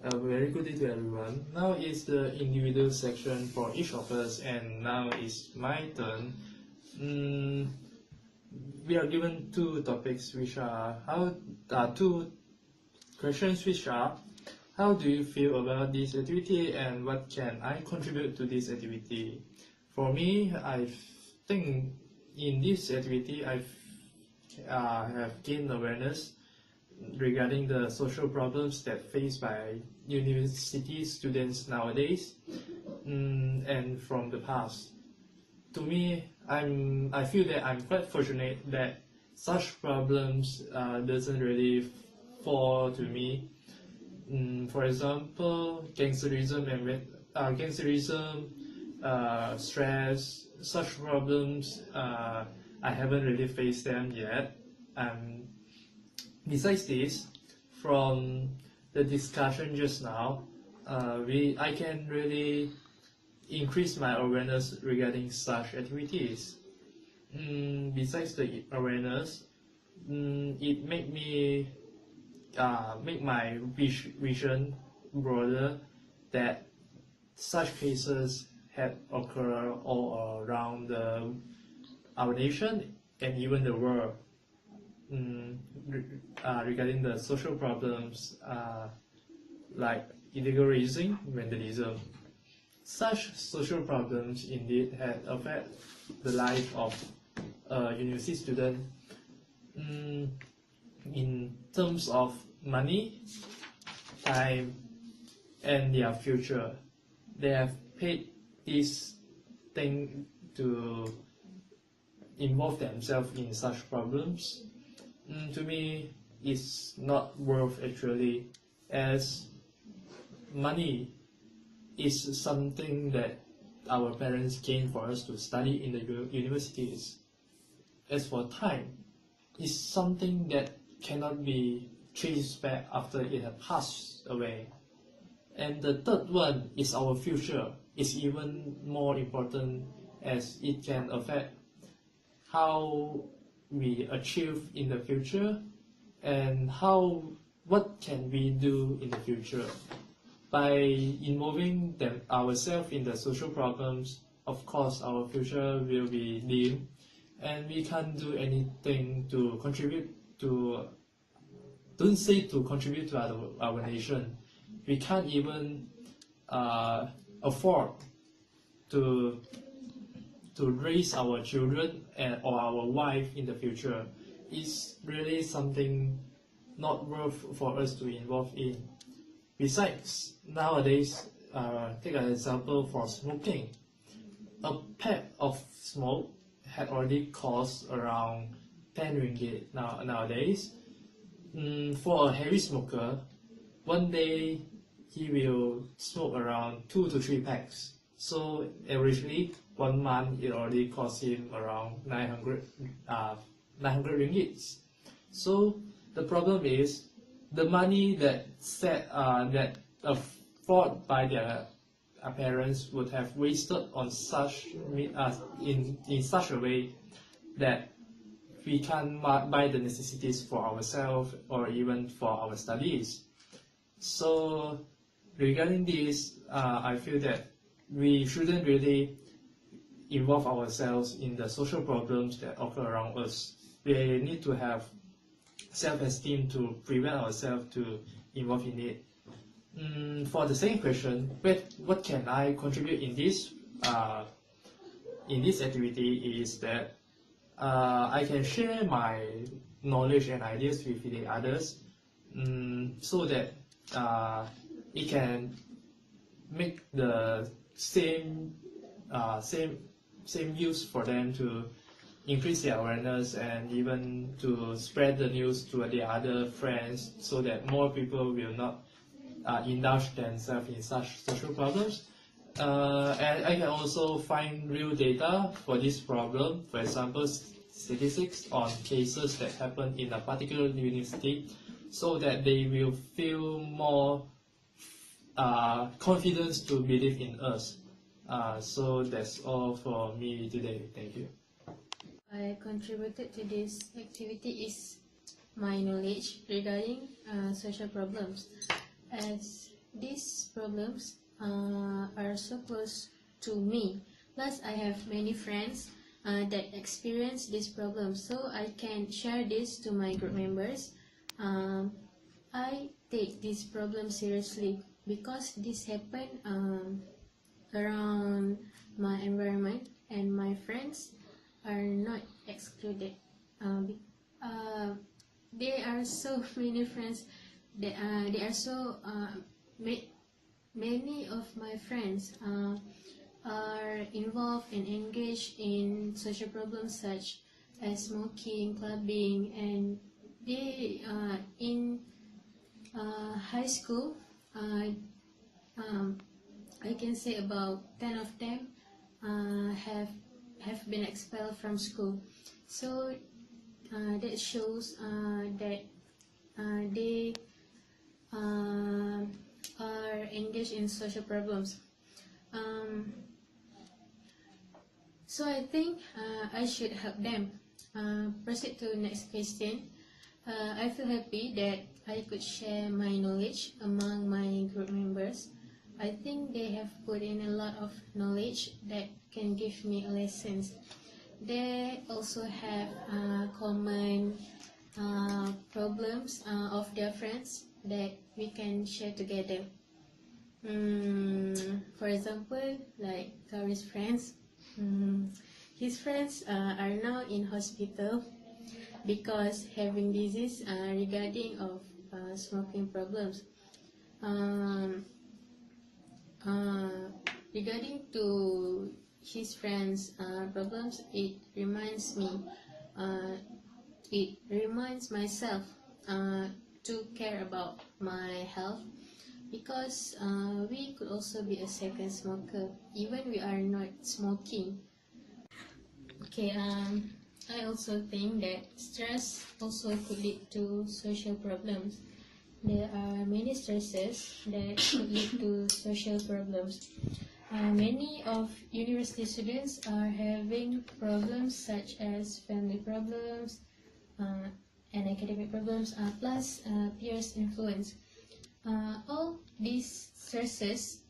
A very good day to everyone. Now is the individual section for each of us, and now is my turn. We are given two topics, which are two questions, which are how do you feel about this activity, and what can I contribute to this activity? For me, I think in this activity I have gained awareness regarding the social problems that faced by university students nowadays, and from the past. To me, I feel that I'm quite fortunate that such problems doesn't really fall to me. For example, gangsterism stress, such problems. I haven't really faced them yet. Besides this, from the discussion just now, I can really increase my awareness regarding such activities. Besides the awareness, it make my vision broader that such cases have occurred all around our nation and even the world. Regarding the social problems like illegal raising, vandalism. Such social problems indeed had affect the life of a university student in terms of money, time, and their future. They have paid this thing to involve themselves in such problems. To me, it's not worth actually, as money is something that our parents gain for us to study in the universities. As for time, it's something that cannot be traced back after it has passed away. And the third one is our future. It's even more important, as it can affect how we achieve in the future and what can we do in the future. By involving ourselves in the social problems, of course our future will be dim, and we can't do anything to contribute to, don't say to contribute to our nation. We can't even afford to raise our children or our wife in the future. Is really something not worth for us to involve in. Besides, nowadays, take an example for smoking. A pack of smoke had already cost around 10 ringgit nowadays. For a heavy smoker, one day he will smoke around 2 to 3 packs. So averagely, 1 month it already costs him around 900 ringgits. So the problem is the money that afforded by their parents would have wasted on such in such a way that we can't buy the necessities for ourselves or even for our studies. So regarding this, I feel that we shouldn't really involve ourselves in the social problems that occur around us. We need to have self-esteem to prevent ourselves to involve in it. For the second question, what can I contribute in this activity, is that I can share my knowledge and ideas with the others, so that it can make the same use for them to increase their awareness and even to spread the news to their other friends, so that more people will not indulge themselves in such social problems. And I can also find real data for this problem, for example, statistics on cases that happen in a particular university, so that they will feel more confidence to believe in us. So that's all for me today. Thank you. I contributed to this activity is my knowledge regarding social problems. As these problems are so close to me. Plus, I have many friends that experience these problems, so I can share this to my group members. I take this problem seriously because this happened around my environment, and my friends are not excluded. There are so many friends. There are so many of my friends are involved and engaged in social problems such as smoking, clubbing, and they in high school. I can say about 10 of them have been expelled from school. So that shows that they are engaged in social problems. So I think I should help them. Proceed to the next question. I feel happy that I could share my knowledge among my group members. I think they have put in a lot of knowledge that can give me lessons. They also have common problems of their friends that we can share together. For example, like Kauri's friends. His friends are now in hospital because having disease regarding of smoking problems. Regarding to his friends' problems, it reminds myself to care about my health, because we could also be a second smoker even we are not smoking. Okay, I also think that stress also could lead to social problems. There are many stresses that could lead to social problems. Many of university students are having problems such as family problems and academic problems, plus peers influence. All these stresses,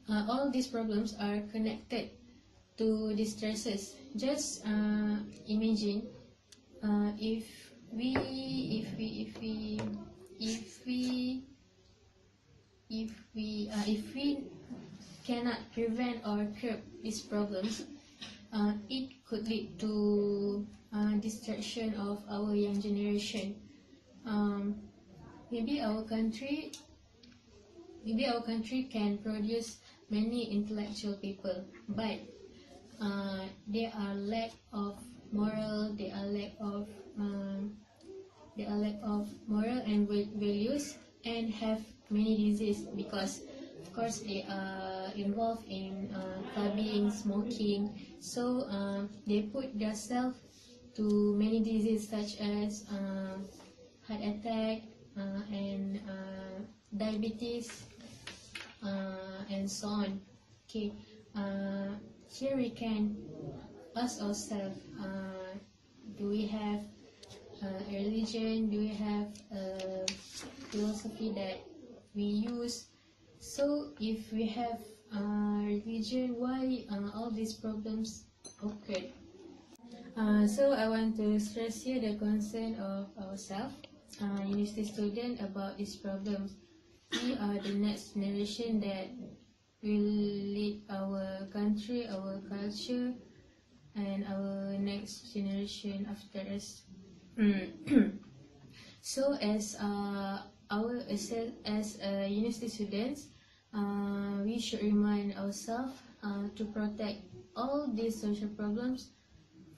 all these problems are connected to these stresses. Just imagine if we cannot prevent or curb these problems, it could lead to distraction of our young generation. Maybe our country can produce many intellectual people, but there are lack of moral, there are lack of moral and values, and have many diseases because of course they are involved in clubbing, smoking, so they put themselves to many diseases such as heart attack and diabetes and so on. Okay, here we can ask ourselves, do we have a religion, do we have a philosophy that we use? So if we have religion, why all these problems occurred? So I want to stress here the concern of ourselves, university students, about these problems. We are the next generation that will lead our country, our culture, and our next generation after us. So as university students, we should remind ourselves to protect all these social problems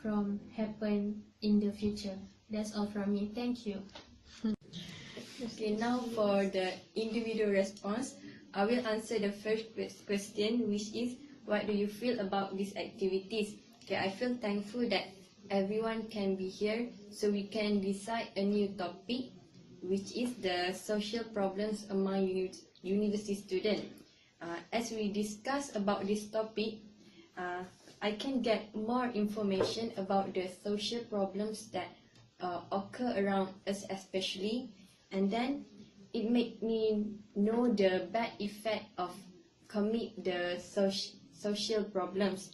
from happen in the future. That's all from me. Thank you. Okay, now for the individual response, I will answer the first question, which is, what do you feel about these activities? Okay, I feel thankful that everyone can be here so we can decide a new topic, which is the social problems among university students. As we discuss about this topic, I can get more information about the social problems that occur around us especially, and then it make me know the bad effect of commit the social problems,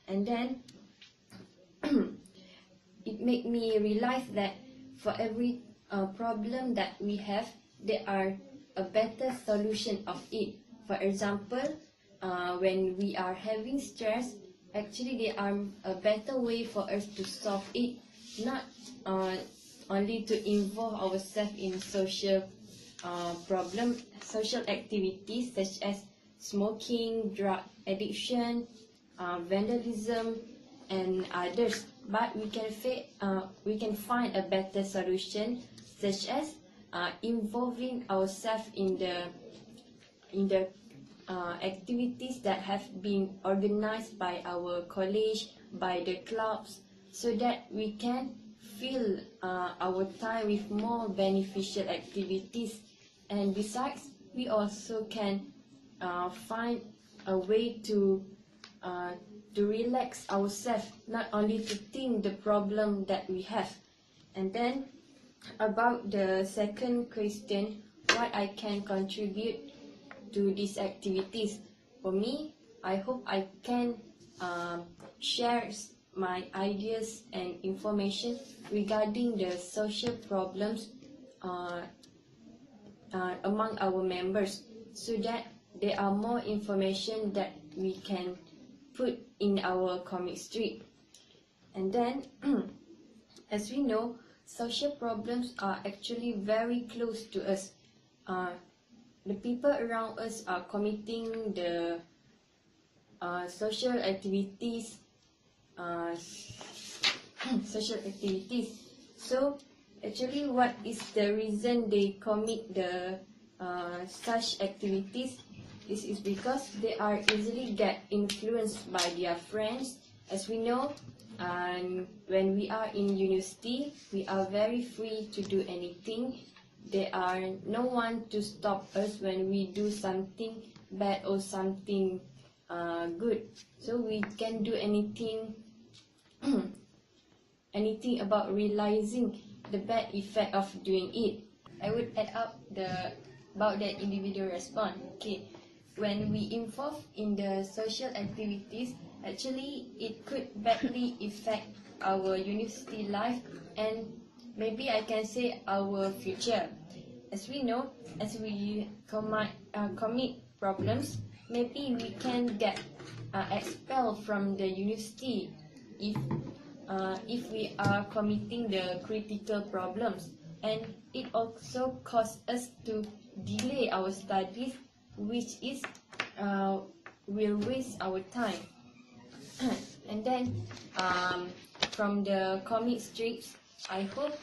and then it make me realize that for every problem that we have, there are a better solution of it. For example, when we are having stress, actually there are a better way for us to solve it, not only to involve ourselves in social activities such as smoking, drug addiction, vandalism, and others. But we can find a better solution, such as involving ourselves in the activities that have been organized by our college, by the clubs, so that we can fill our time with more beneficial activities. And besides, we also can find a way to relax ourselves, not only to think the problem that we have. And then about the second question, what I can contribute to these activities. For me, I hope I can share my ideas and information regarding the social problems among our members, so that there are more information that we can put in our comic strip. And then, as we know, social problems are actually very close to us. The people around us are committing the social activities. So, actually, what is the reason they commit the such activities? This is because they are easily get influenced by their friends. As we know, when we are in university, we are very free to do anything. There are no one to stop us when we do something bad or something good. So we can do anything, anything about realizing the bad effect of doing it. I would add up about the individual response. Okay, when we involve in the social activities, actually it could badly affect our university life, and maybe I can say our future. As we know, as we commit problems, maybe we can get expelled from the university if we are committing the critical problems, and it also causes us to delay our studies, which is will waste our time. And then from the comic strips, I hope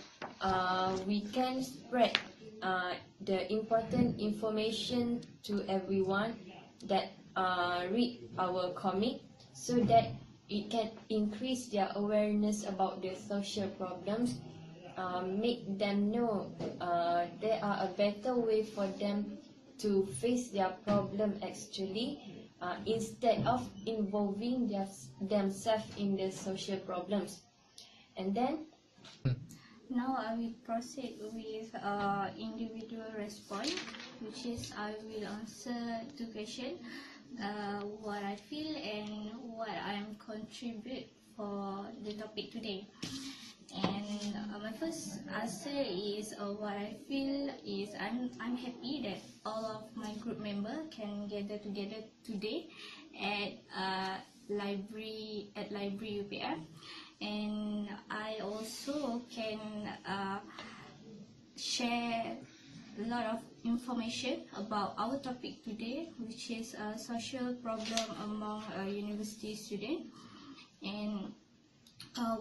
we can spread the important information to everyone that read our comic, so that it can increase their awareness about the social problems, make them know there are a better way for them to face their problem actually, instead of involving themselves in the social problems. And then now I will proceed with individual response, which is I will answer two questions, what I feel and what I am contribute for the topic today. And my first answer is what I feel is I'm happy that all of my group member can gather together today at library UPF, and I also can share a lot of information about our topic today, which is a social problem among university students. And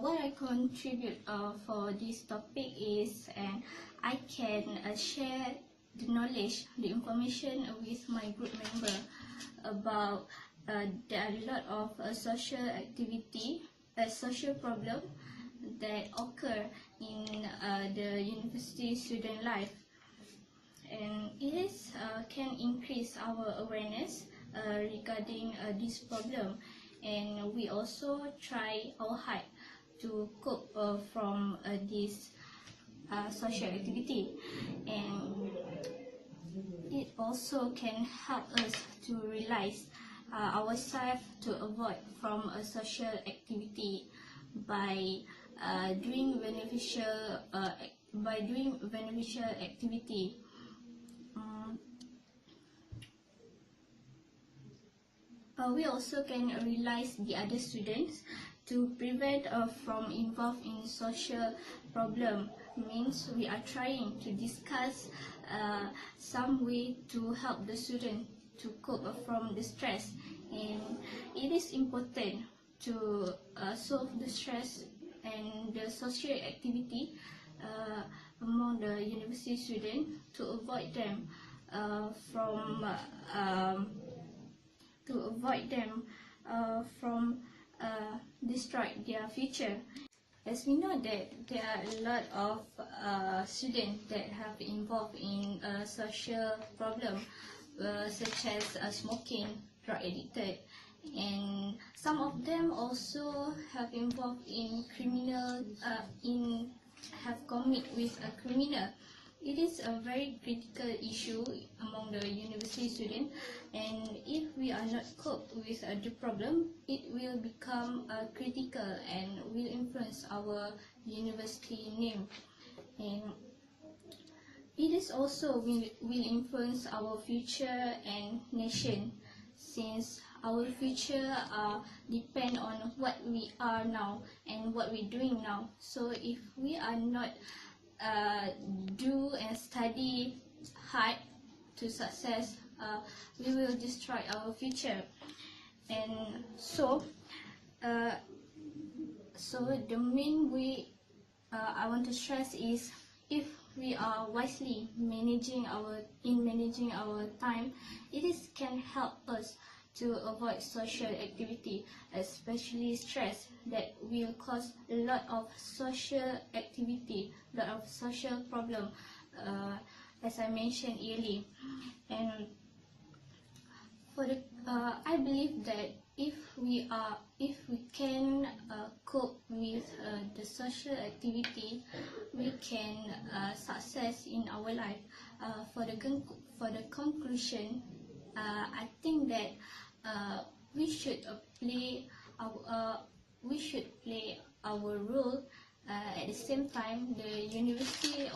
what I contribute for this topic is, and I can share the knowledge, the information with my group member about there are a lot of social activity, social problem that occur in the university student life, and it is can increase our awareness regarding this problem, and we also try our hard to cope from this social activity. And also can help us to realize ourselves to avoid from a social activity by doing beneficial activity. We also can realize the other students to prevent from involved in social problem. Means we are trying to discuss some way to help the student to cope from the stress, and it is important to solve the stress and the social activity among the university student to avoid them from destroy their future. As we know that there are a lot of students that have involved in social problem such as smoking, drug addicted, and some of them also have involved in criminal have commit with a criminal. It is a very critical issue among the university student, and if we are not cope with the problem, it will become critical and will influence our university name. And it is also will influence our future and nation, since our future depend on what we are now and what we're doing now. So if we are not do and study hard to success, we will destroy our future. And so the main way I want to stress is, if we are wisely managing our time, it is can help us to avoid social activity, especially stress that will cause a lot of social activity, lot of social problem, as I mentioned earlier. And for the I believe that if we can cope with the social activity, we can success in our life. For the conclusion, I think that we should play our role. At the same time, the university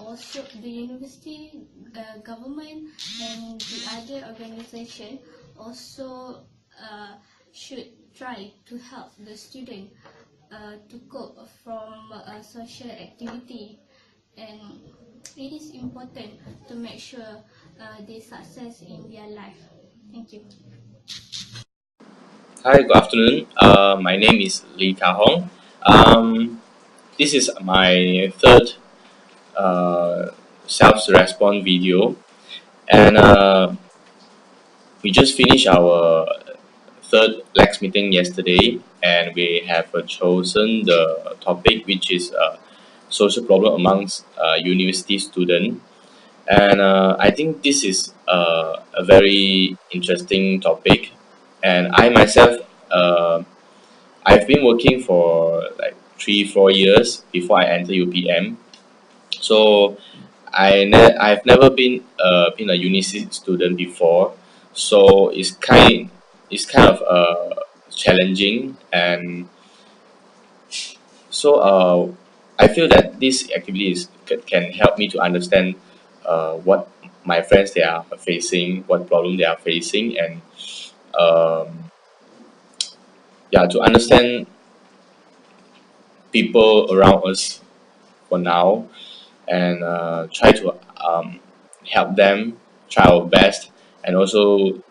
government and the other organization also should try to help the student to cope from social activity, and it is important to make sure they success in their life. Thank you. Hi, good afternoon. My name is Lee Ka Hong. This is my third self-response video, and we just finished our third Lex meeting yesterday, and we have chosen the topic, which is social problem amongst university students. And I think this is a very interesting topic, and I myself, I've been working for like 3-4 years before I enter UPM. So I've never been a university student before, so it's kind of challenging. And so I feel that this activity can help me to understand what my friends they are facing, what problem they are facing, and um, yeah, to understand people around us for now, and try to help them, try our best, and also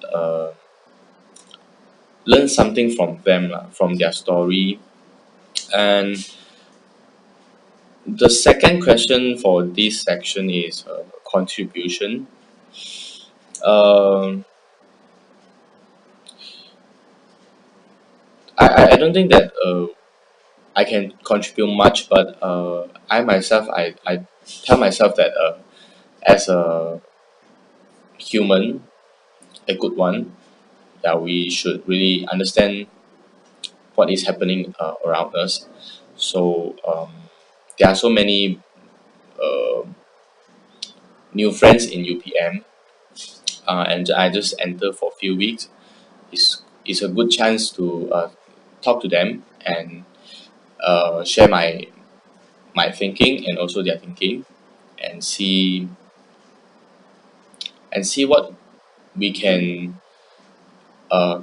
learn something from them, from their story. And the second question for this section is contribution. Um, I don't think that I can contribute much, but I myself, I tell myself that as a human, a good one, that we should really understand what is happening around us. So there are so many uh, new friends in UPM, and I just enter for a few weeks, it's a good chance to talk to them and share my thinking and also their thinking, and see what we can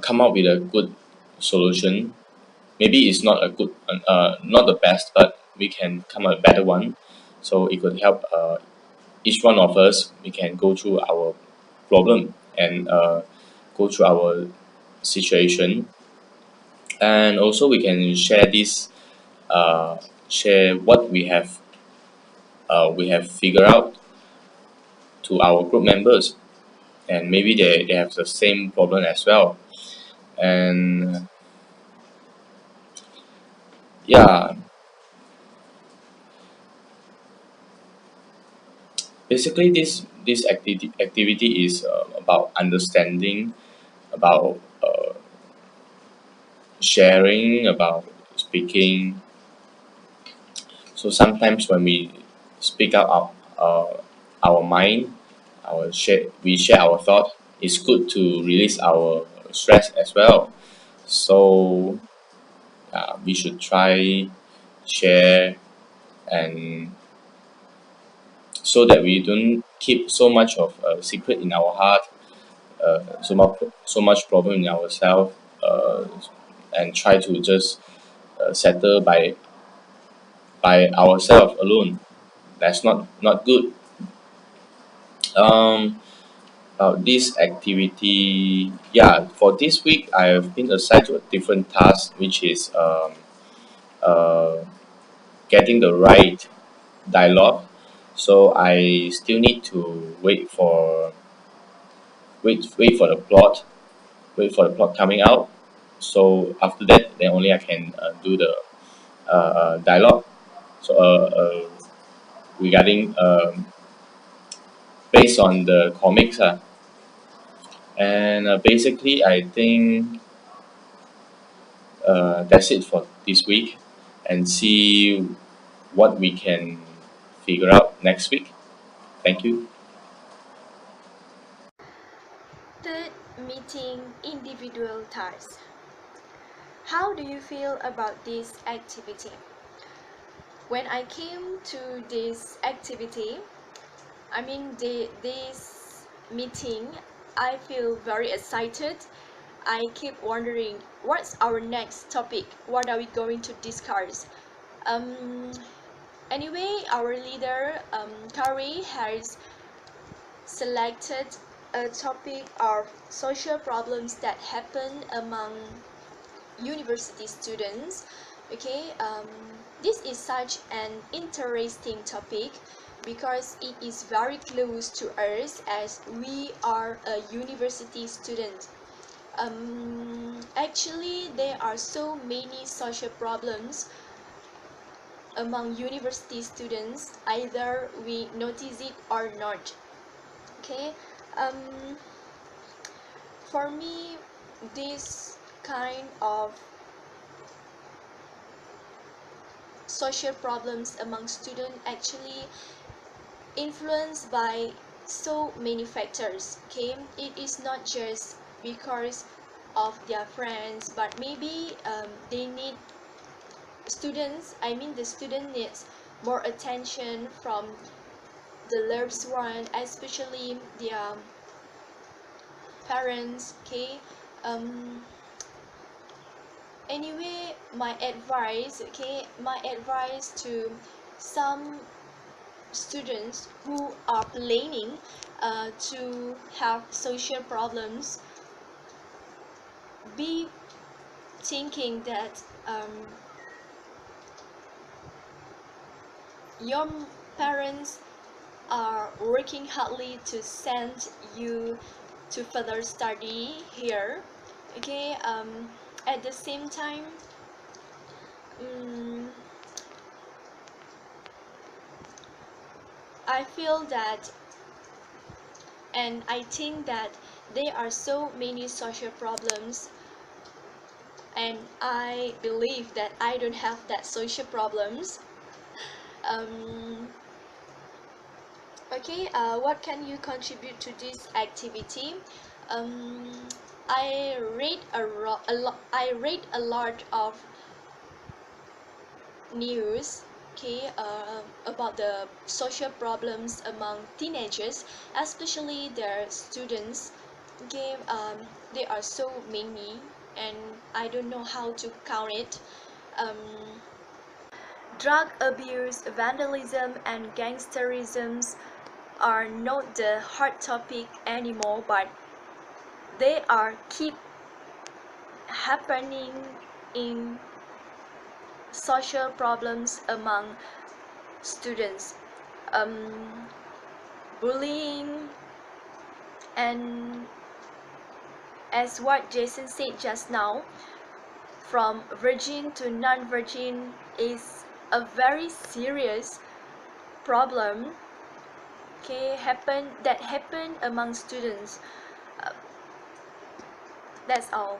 come up with a good solution. Maybe it's not a good, not the best, but we can come up with a better one. So it could help each one of us. We can go through our problem and go through our situation, and also we can share this, share what we have figured out to our group members, and maybe they have the same problem as well. And yeah, basically this activity is about understanding, about sharing, about speaking. So sometimes when we speak out our mind, we share our thought, it's good to release our stress as well. So we should try share, and so that we don't keep so much of a secret in our heart, so much problem in ourselves, and try to just settle by ourselves alone. That's not good. um this activity, yeah, for this week I have been assigned to a different task, which is uh getting the right dialogue. So I still need to wait for the plot, coming out. So after that, then only I can do the dialogue. So regarding based on the comics, and basically I think that's it for this week, and see what we can figure out next week. Thank you. Third, meeting individual tasks. How do you feel about this activity? When I came to this activity, this meeting, I feel very excited. I keep wondering what's our next topic? What are we going to discuss? Um, anyway, our leader, Kari, has selected a topic of social problems that happen among university students. Okay, this is such an interesting topic because it is very close to us as we are a university student. Actually, there are so many social problems among university students, either we notice it or not. Okay, um, for me, this kind of social problems among students actually influenced by so many factors. Okay, it is not just because of their friends, but maybe they need the student needs more attention from the loved one, especially their parents. Okay, um anyway, my advice to some students who are planning to have social problems, be thinking that your parents are working hardly to send you to further study here. Okay, at the same time, I feel that, and I think that there are so many social problems, and I believe that I don't have that social problems. um, Okay, what can you contribute to this activity? Um, I read a lot of news, okay, about the social problems among teenagers, especially their students. Okay, there are so many, and I don't know how to count it. Um, Drug abuse, vandalism, and gangsterism are not the hot topic anymore, but they are keep happening in social problems among students. Bullying, and as what Jason said just now, from virgin to non-virgin is a very serious problem, okay, that happen among students. That's all.